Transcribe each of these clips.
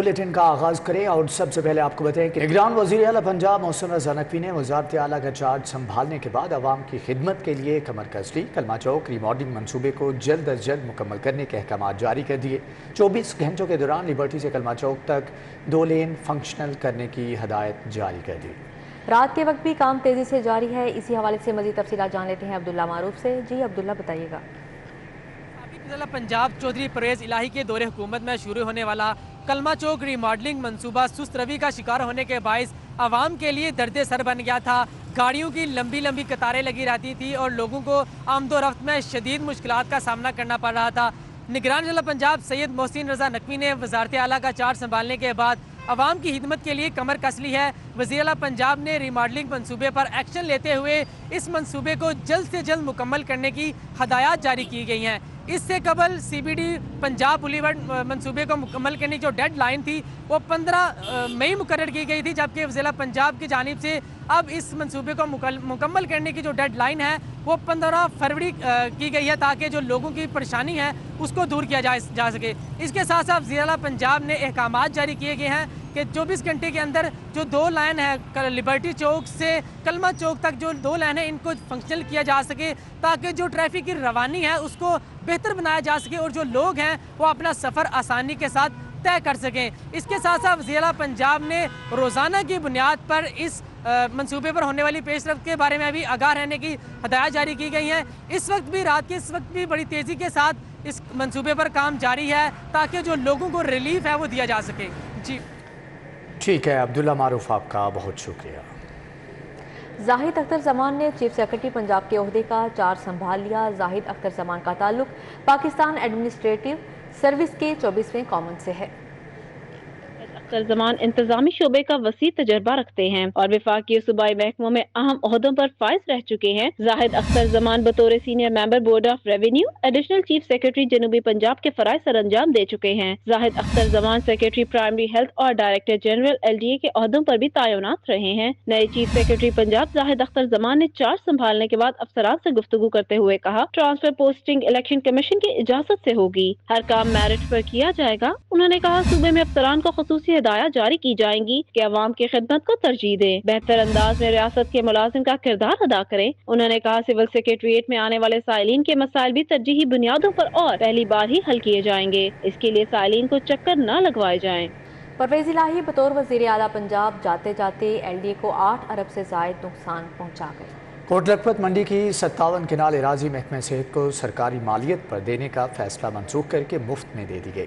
Bulletin کا آغاز کریں اور سب سے پہلے آپ کو بتائیں کہ نگران وزیر اعلیٰ پنجاب محسن رضا نقوی نے وزارت اعلیٰ کا چارج سنبھالنے کے بعد عوام کی خدمت کے لیے کمر کس لی۔ کلمہ چوک ری ماڈلنگ منصوبے کو جلد از جلد مکمل کرنے کے احکامات جاری کر دیے۔ 24 گھنٹوں کے دوران لبرٹی سے کلمہ چوک تک 2 لین فنکشنل کرنے کی ہدایت جاری کر دی۔ رات کے وقت بھی کام تیزی سے جاری ہے۔ اسی حوالے سے مزید تفصیلات جان لیتے ہیں عبداللہ معروف سے۔ جی عبداللہ بتائیے گا۔ پنجاب چودھری پرویز الہی کے دور حکومت میں شروع ہونے والا کلمہ چوک ری ماڈلنگ منصوبہ سست روی کا شکار ہونے کے باعث عوام کے لیے درد سر بن گیا تھا۔ گاڑیوں کی لمبی لمبی قطاریں لگی رہتی تھی اور لوگوں کو آمد و رفت میں شدید مشکلات کا سامنا کرنا پڑ رہا تھا۔ نگران ضلع پنجاب سید محسن رضا نقوی نے وزارت اعلیٰ کا چارج سنبھالنے کے بعد عوام کی خدمت کے لیے کمر کس لی ہے۔ وزیر اعلیٰ پنجاب نے ری ماڈلنگ منصوبے پر ایکشن لیتے ہوئے اس منصوبے کو جلد سے جلد مکمل کرنے کی ہدایات جاری کی گئی ہیں۔ اس سے قبل سی بی ڈی پنجاب بولیورڈ منصوبے کو مکمل کرنے کی جو ڈیڈ لائن تھی وہ 15 مئی مقرر کی گئی تھی، جبکہ وزیر اعلیٰ پنجاب کی جانب سے اب اس منصوبے کو مکمل کرنے کی جو ڈیڈ لائن ہے وہ 15 فروری کی گئی ہے، تاکہ جو لوگوں کی پریشانی ہے اس کو دور کیا جا سکے۔ اس کے ساتھ ساتھ وزیر اعلیٰ پنجاب نے احکامات جاری کیے گئے ہیں کہ 24 گھنٹے کے اندر جو 2 لائن ہے لبرٹی چوک سے کلمہ چوک تک جو 2 لائن ہیں ان کو فنکشنل کیا جا سکے، تاکہ جو ٹریفک کی روانی ہے اس کو بہتر بنایا جا سکے اور جو لوگ ہیں وہ اپنا سفر آسانی کے ساتھ طے کر سکیں۔ اس کے ساتھ ساتھ وزیر اعلیٰ پنجاب نے روزانہ کی بنیاد پر اس منصوبے پر ہونے والی پیش رفت کے بارے میں بھی آگاہ رہنے کی ہدایات جاری کی گئی ہیں۔ رات کے اس وقت بھی بڑی تیزی کے ساتھ اس منصوبے پر کام جاری ہے، تاکہ جو لوگوں کو ریلیف ہے وہ دیا جا سکے۔ جی ٹھیک ہے عبداللہ معروف، آپ کا بہت شکریہ۔ زاہد اختر زمان نے چیف سیکرٹری پنجاب کے عہدے کا چارج سنبھال لیا۔ زاہد اختر زمان کا تعلق پاکستان ایڈمنسٹریٹو سروس کے 24ویں کامن سے ہے۔ اختر زمان انتظامی شعبے کا وسیع تجربہ رکھتے ہیں اور وفاقی صوبائی محکموں میں اہم عہدوں پر فائز رہ چکے ہیں۔ زاہد اختر زمان بطور senior member board of revenue additional chief secretary جنوبی پنجاب کے فرائض سر انجام دے چکے ہیں۔ زاہد اختر زمان سیکرٹری پرائمری ہیلتھ اور ڈائریکٹر جنرل LDA کے عہدوں پر بھی تعینات رہے ہیں۔ نئے چیف سیکرٹری پنجاب زاہد اختر زمان نے چارج سنبھالنے کے بعد افسران سے گفتگو کرتے ہوئے کہا، ٹرانسفر پوسٹنگ الیکشن کمیشن کی اجازت سے ہوگی، ہر کام میرٹ پر کیا جائے گا۔ انہوں نے کہا صوبے میں افسران کو خصوصی ہدایات جاری کی جائیں گی کہ عوام کی خدمت کو ترجیح دیں، بہتر انداز میں ریاست کے ملازم کا کردار ادا کریں۔ انہوں نے کہا سول سیکریٹریٹ میں آنے والے سائلین کے مسائل بھی ترجیحی بنیادوں پر اور پہلی بار ہی حل کیے جائیں گے، اس کے لیے سائلین کو چکر نہ لگوائے جائیں۔ پرویز الہی بطور وزیر اعلیٰ پنجاب جاتے جاتے LDA کو 8 ارب سے زائد نقصان پہنچا گئے۔ کوٹ لکھپت منڈی کی 57 کنال اراضی محکمہ صحت کو سرکاری مالیت پر دینے کا فیصلہ منسوخ کر کے مفت میں دے دی گئی۔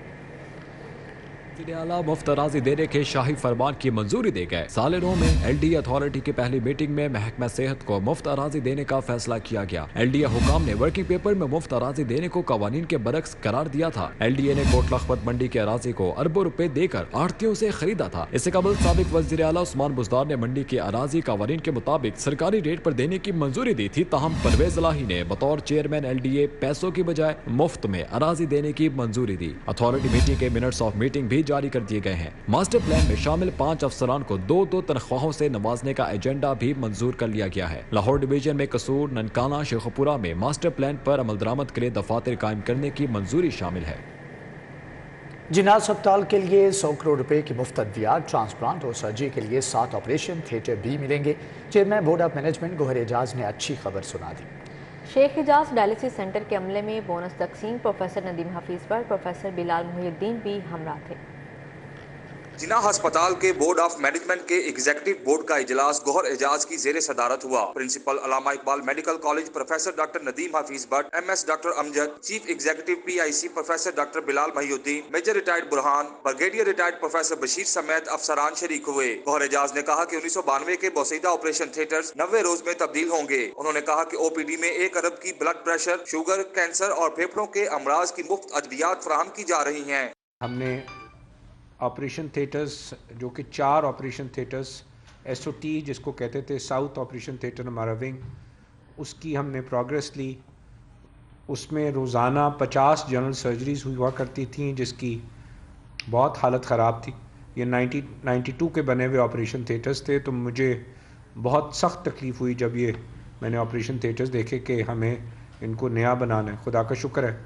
وزیر اعلیٰ مفت اراضی دینے کے شاہی فرمان کی منظوری دے گئے۔ سالروں میں LDA اتھارٹی کی پہلی میٹنگ میں محکمہ صحت کو مفت اراضی دینے کا فیصلہ کیا گیا۔ LDA حکام نے ورکنگ پیپر میں مفت اراضی دینے کو قوانین کے برعکس قرار دیا تھا۔ LDA نے کوٹ لکھپت منڈی کے اراضی کو اربوں روپے دے کر آڑھتیوں سے خریدا تھا۔ اس سے قبل سابق وزیر اعلیٰ عثمان بزدار نے منڈی کے اراضی قوانین کے مطابق سرکاری ریٹ پر دینے کی منظوری دی تھی، تاہم پرویز الہی نے بطور چیئرمین LDA پیسوں کی بجائے مفت میں اراضی دینے کی منظوری دی۔ اتھارٹی میٹنگ کے منٹس آف میٹنگ بھی جاری کر دیے گئے ہیں۔ ماسٹر پلان میں شامل 5 افسران کو 2 تنخواہوں سے نوازنے کا ایجنڈا بھی منظور کر لیا گیا ہے۔ لاہور ڈویژن میں قصور، ننکانہ، شیخوپورہ میں ماسٹر پلان پر عمل درآمد کے لیے دفاتر قائم کرنے کی منظوری شامل ہے۔ جناح ہسپتال کے لیے 100 کروڑ روپے کی مفت ادویات، ٹرانسپلانٹ اور سرجری کے لیے 7 آپریشن تھیٹر بھی ملیں گے۔ چیئرمین بورڈ آف مینجمنٹ گوہر اعجاز نے اچھی خبر سنا دی۔ شیخ اعجاز ڈائلسس سینٹر کے عملے میں بونس تقسیم پروفیسر ندیم حفیظ پر پروفیسر بلال محی الدین بھی ہمراہ تھے۔ جناح ہسپتال کے بورڈ آف مینجمنٹ کے ایگزیکٹو بورڈ کا اجلاس گوہر اعجاز کی زیر صدارت ہوا۔ Principal Allama Iqbal medical college professor doctor Nadeem Hafeez Butt, MS doctor Amjad, chief executive PIC professor doctor Bilal Mohiuddin, major retired Burhan, brigadier retired professor Bashir سمیت افسران شریک ہوئے۔ گوہر اعجاز نے کہا کہ 1992 کے بوسیدہ آپریشن تھیٹرز 90 روز میں تبدیل ہوں گے۔ انہوں نے کہا کہ OPD میں 1 ارب کی بلڈ پریشر، شوگر، کینسر اور پھیپھڑوں کے امراض کی مفت ادویات فراہم کی جا رہی ہیں۔ ہم نے آپریشن تھیٹرز جو کہ 4 آپریشن تھیٹرز SOT جس کو کہتے تھے ساؤتھ آپریشن تھیٹر ہمارا ونگ، اس کی ہم نے پروگریس لی۔ اس میں روزانہ 50 جنرل سرجریز ہوا کرتی تھیں، جس کی بہت حالت خراب تھی۔ یہ 92 کے بنے ہوئے آپریشن تھیٹرز تھے، تو مجھے بہت سخت تکلیف ہوئی جب میں نے آپریشن تھیٹرز دیکھے کہ ہمیں ان کو نیا بنانا ہے۔ خدا کا شکر ہے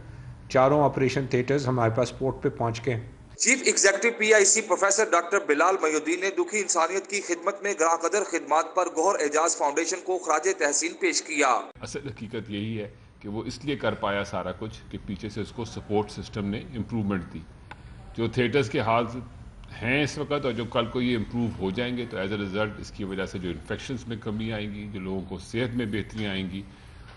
4 آپریشن تھیٹرز ہمارے پاس پورٹ پہ پہنچ کے ہیں۔ Chief executive PIC professor doctor Bilal Mohiuddin ने दुखी इंसानियत की खिदमत में ग्रां कदर खिदमत पर गौहर एजाज फाउंडेशन को खराज तहसीन पेश किया। असल हकीकत यही है कि वो इसलिए कर पाया सारा कुछ कि पीछे से उसको सपोर्ट सिस्टम ने इम्प्रूवमेंट दी। जो थिएटर्स के हाल हैं इस वक्त और जो कल को ये इम्प्रूव हो जाएंगे तो एज अ रिजल्ट इसकी वजह से जो इन्फेक्शंस में कमी आएगी, जो लोगों को सेहत में बेहतरियाँ आएंगी,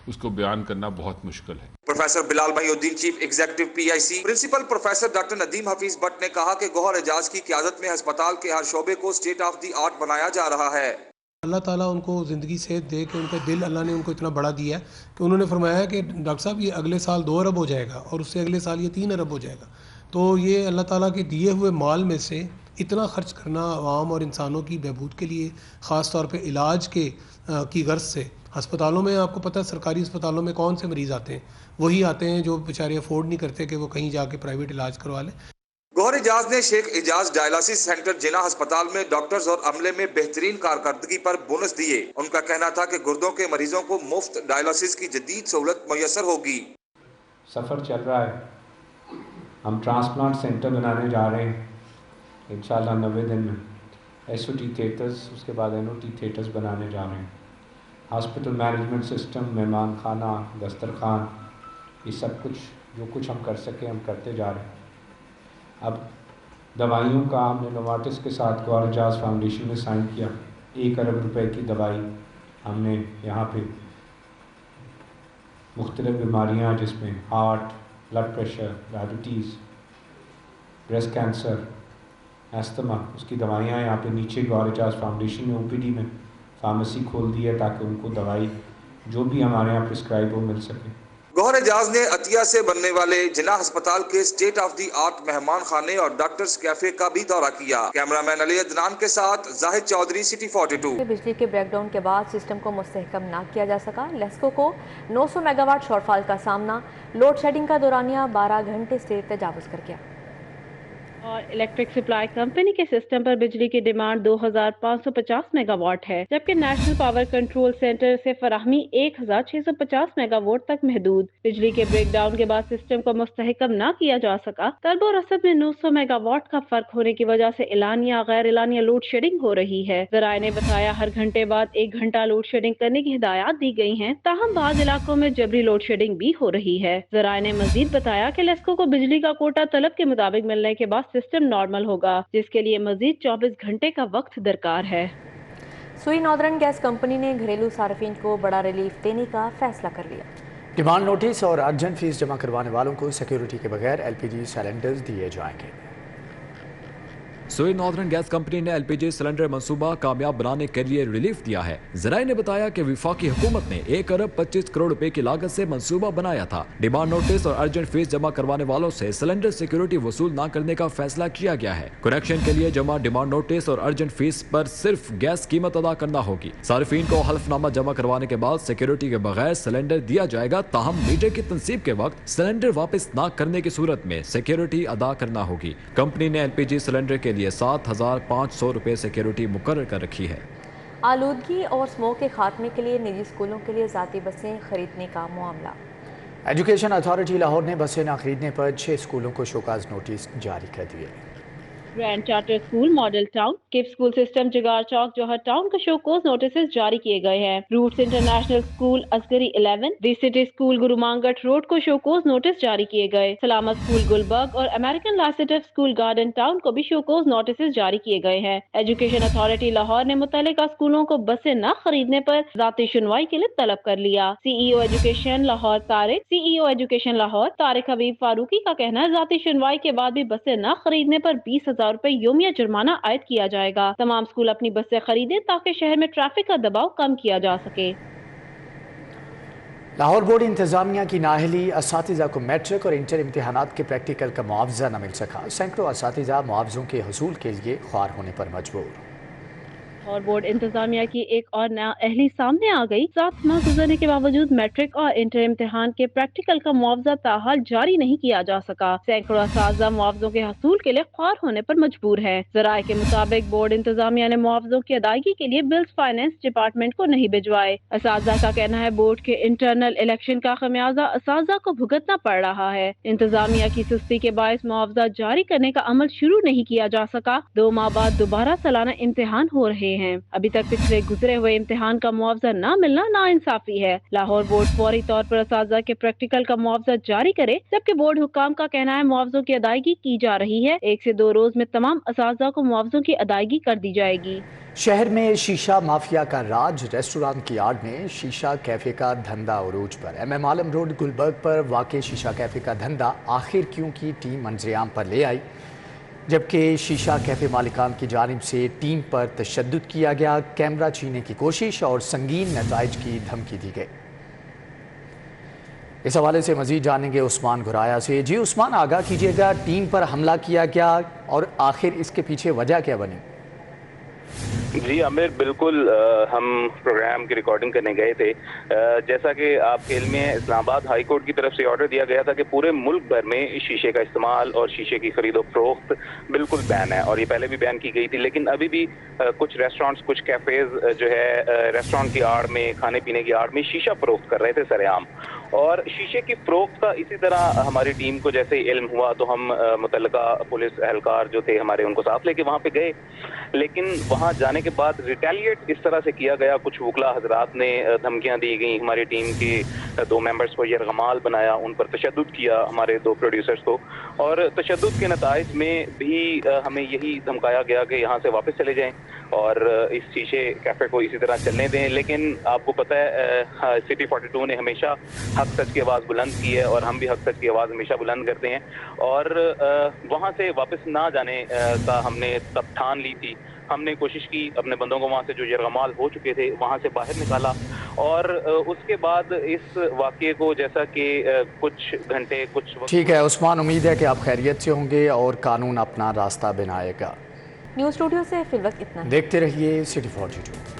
उसको बयान करना बहुत मुश्किल है। Professor Bilal Mohiuddin, chief executive PIC, principal professor doctor Nadeem Hafeez Bhatt ने कहा कि गौहर एजाज की क़यादत में अस्पताल के हर शोबे को स्टेट ऑफ द आर्ट बनाया जा रहा है। अल्लाह ताला उनको ज़िंदगी सेहत दे के उनका दिल अल्लाह ने उनको इतना बड़ा दिया है कि उन्होंने फरमाया कि डॉक्टर साहब ये अगले साल 2 अरब हो जाएगा और उससे अगले साल ये 3 अरब हो जाएगा। तो ये अल्लाह ताला के दिए हुए माल में से इतना खर्च करना आवाम और इंसानों की बहबूद के लिए, ख़ास तौर पे इलाज की गर्ज से, अस्पतालों में आपको पता है सरकारी अस्पतालों में कौन से मरीज़ आते हैं, वही आते हैं जो बेचारे अफोर्ड नहीं करते कि वो कहीं जाके प्राइवेट इलाज करवा लें। गौहर एजाज ने शेख एजाज डायलिसिस सेंटर जिना अस्पताल में डॉक्टर्स और अमले में बेहतरीन कारकर्दगी पर बोनस दिए। उनका कहना था कि गुर्दों के मरीजों को मुफ्त डायलिसिस की जदीद सहूलत मुयसर होगी। सफ़र चल रहा है, हम ट्रांसप्लांट सेंटर बनाने जा रहे हैं इंशाल्लाह 90 दिन में। SOT थिएटर्स, उसके बाद NOT थिएटर्स बनाने जा रहे हैं। हॉस्पिटल मैनेजमेंट सिस्टम, मेहमान खाना, दस्तरखान, ये सब कुछ जो कुछ हम कर सके हम करते जा रहे हैं। अब दवाइयों का हमने नोवार्टिस के साथ गौहर एजाज फाउंडेशन ने साइन किया। 1 अरब रुपए की दवाई हमने यहाँ पे मुख्तलिफ बीमारियाँ जिसमें heart, blood pressure, diabetes, breast cancer, asthma, उसकी दवाइयाँ यहाँ पे नीचे गौहर एजाज फाउंडेशन ने OPD में फार्मेसी खोल दी है ताकि उनको दवाई जो भी हमारे यहाँ प्रिस्क्राइब हो मिल सके। गौहर एजाज ने अतिया से बनने वाले जिना अस्पताल के स्टेट ऑफ द आर्ट मेहमान खाने और डॉक्टर्स कैफे का भी दौरा किया। कैमरामैन अली अदनान के साथ जाहिद चौधरी, सिटी 42। बिजली के ब्रेकडाउन के बाद सिस्टम को मुस्तहकम न किया जा सका। लेस्को को 900 मेगावाट शॉर्टफॉल का सामना, लोड शेडिंग का दौरानिया 12 घंटे से तजावुज कर गया। और इलेक्ट्रिक सप्लाई कंपनी के सिस्टम पर बिजली की डिमांड 2550 मेगावाट है, जबकि नेशनल पावर कंट्रोल सेंटर से फराहमी 1650 मेगावाट तक महदूद। बिजली के ब्रेकडाउन के बाद सिस्टम को मुस्तहकम न किया जा सका। तलब और रसद में 900 मेगावाट का फर्क होने की वजह से एलानिया गैर एलानिया लोड शेडिंग हो रही है। ज़राए ने बताया हर घंटे बाद 1 घंटा लोड शेडिंग करने की हिदायत दी गई है, ताहम बाज़ इलाकों में जबरी लोड शेडिंग भी हो रही है। ज़राए ने मजीद बताया कि लेस्को को बिजली का कोटा तलब के मुताबिक मिलने के बाद सिस्टम नॉर्मल होगा, जिसके लिए मजीद 24 घंटे का वक्त दरकार है। सुई नॉर्दर्न गैस कंपनी ने घरेलू सार्फिन को बड़ा रिलीफ देने का फैसला कर लिया। डिमांड नोटिस और अर्जेंट फीस जमा करवाने वालों को सिक्योरिटी के बगैर LPG सिलेंडर्स दिए जाएंगे। सुई नॉर्दर्न गैस कंपनी ने LPG सिलेंडर मंसूबा कामयाब बनाने के लिए रिलीफ दिया है। ज़राए ने बताया कि विफाकी हुकूमत ने 1 अरब 25 करोड़ रुपए की लागत से मंसूबा बनाया था। डिमांड नोटिस और अर्जेंट फीस जमा करवाने वालों से सिलेंडर सिक्योरिटी वसूल न करने का फैसला किया गया है। कनेक्शन के लिए जमा डिमांड नोटिस और अर्जेंट फीस पर सिर्फ गैस कीमत अदा करना होगी। सार्फिन को हल्फनामा जमा करवाने के बाद सिक्योरिटी के बगैर सिलेंडर दिया जाएगा, ताहम मीटर की तनसीब के वक्त सिलेंडर वापस न करने की सूरत में सिक्योरिटी अदा करना होगी। कंपनी ने LPG सिलेंडर के लिए 7500 रुपए सिक्योरिटी मुकर्रर कर रखी है। आलूदगी और स्मोक के खात्मे के लिए निजी स्कूलों के लिए ज़ाती बसें खरीदने का मामला। एजुकेशन अथॉरिटी लाहौर ने बसें न खरीदने पर 6 स्कूलों को शोकाज नोटिस जारी कर दिए। Grand charter school, model town, Kips school system, Jigar Chowk, Johar town को शोकोज नोटिस जारी किए गए हैं। Roots international school, Asghari 11, the city school, Gurumangat road को शोकोज नोटिस जारी किए गए। सलामत स्कूल गुलबर्ग और American Lycetuff school garden town को भी शोकोज नोटिस जारी किए गए हैं। एजुकेशन अथॉरिटी लाहौर ने मुतल्लिका स्कूलों को बसें न खरीदने पर ज़ाती सुनवाई के लिए तलब कर लिया। CEO एजुकेशन लाहौर तारिक हबीब फारूकी का कहना है ज़ाती सुनवाई के बाद भी बसें न खरीदने पर 20,000 रुपए योमिया जुर्माना आयद किया जाएगा। तमाम स्कूल अपनी बसें खरीदें ताकि शहर में ट्रैफिक का दबाव कम किया जा सके। लाहौर बोर्ड इंतजामिया की नाअहली, असातिज़ा को मैट्रिक और इंटर इम्तिहानात के प्रैक्टिकल का मुआवजा न मिल सका। सैकड़ों असातिज़ा मुआवजों के हसूल के लिए ख्वार होने पर मजबूर। और बोर्ड इंतजामिया की एक और नाअहली सामने आ गई। 7 माह गुजरने के बावजूद मैट्रिक और इंटर इम्तिहान के प्रैक्टिकल का मुआवजा ताहाल जारी नहीं किया जा सका। सैकड़ों असातिज़ा मुआवजों के हसूल के लिए ख्वार होने पर मजबूर है। ज़राए के मुताबिक बोर्ड इंतजामिया ने मुआवजों की अदायगी के लिए बिल्स फाइनेंस डिपार्टमेंट को नहीं भिजवाए। असातिज़ा का कहना है बोर्ड के इंटरनल इलेक्शन का खमियाजा असातिज़ा को भुगतना पड़ रहा है। इंतजामिया की सुस्ती के बायस मुआवजा जारी करने का अमल शुरू नहीं किया जा सका। 2 माह बाद दोबारा सालाना इम्तिहान हो रहे हैं। अभी तक पिछले गुजरे हुए इम्तिहान का मुआवजा न मिलना नाइंसाफी है। लाहौर बोर्ड फौरी तौर पर असातिज़ा के प्रैक्टिकल का मुआवजा जारी करे, जबकि बोर्ड हुक्काम का कहना है मुआवजों की अदायगी की जा रही है। 1 से 2 रोज में तमाम असातिज़ा को मुआवजों की अदायगी कर दी जाएगी। शहर में शीशा माफिया का राज। रेस्टोरेंट की आड़ में शीशा कैफे का धंधा उरूज पर। MM आलम रोड गुलबर्ग पर वाक़े शीशा कैफे का धंधा आखिर क्यों की टीम मंजरेआम पर ले आई, जबकि शीशा कैफे मालिकान की जानिब से टीम पर तशद्दुद किया गया, कैमरा छीनने की कोशिश और संगीन नताइज की धमकी दी गई। इस हवाले से मजीद जानेंगे उस्मान घुराया से। जी उस्मान, आगाह कीजिएगा, टीम पर हमला किया गया और आखिर इसके पीछे वजह क्या बनी? जी आमिर, बिल्कुल हम प्रोग्राम की रिकॉर्डिंग करने गए थे। जैसा कि आपके इल्म में इस्लामाबाद हाई कोर्ट की तरफ से ऑर्डर दिया गया था कि पूरे मुल्क भर में शीशे का इस्तेमाल और शीशे की खरीद और फरोख्त बिल्कुल बैन है, और ये पहले भी बैन की गई थी। लेकिन अभी भी कुछ रेस्टोरेंट्स, कुछ कैफ़ेज़ जो है रेस्टोरेंट की आड़ में, खाने पीने की आड़ में शीशा फरोख्त कर रहे थे सरेआम। और शीशे की फरोख्त का इसी तरह हमारी टीम को जैसे इल्म हुआ तो हम मुतल्लिका पुलिस एहलकार जो थे हमारे, उनको साथ लेके वहाँ पे गए। लेकिन वहाँ जाने के बाद रिटेलिएट इस तरह से किया गया, कुछ वकला हजरात ने धमकियाँ दी गई, हमारी टीम के 2 मेंबर्स को यरगमाल बनाया, उन पर तशद्दुद किया हमारे 2 प्रोड्यूसर्स को, और तशद्दुद के नताइज में भी हमें यही धमकाया गया कि यहाँ से वापस चले जाएं और इस शीशे कैफ़े को इसी तरह चलने दें। लेकिन आपको पता है सिटी 42 ने हमेशा हक सच की आवाज़ बुलंद की है, और हम भी हक सच की आवाज़ हमेशा बुलंद करते हैं। और वहाँ से वापस ना जाने का हमने तब ठान ली थी। हमने कोशिश की अपने बंदों को वहाँ से जो यरगमाल हो चुके थे वहाँ से बाहर निकाला, और उसके बाद इस वाक़ये को जैसा कि कुछ घंटे ठीक है उस्मान, उम्मीद है कि आप खैरियत से होंगे और कानून अपना रास्ता बनाएगा। न्यूज़ स्टूडियो से फिलवक्त इतना। देखते रहिए सिटी 42।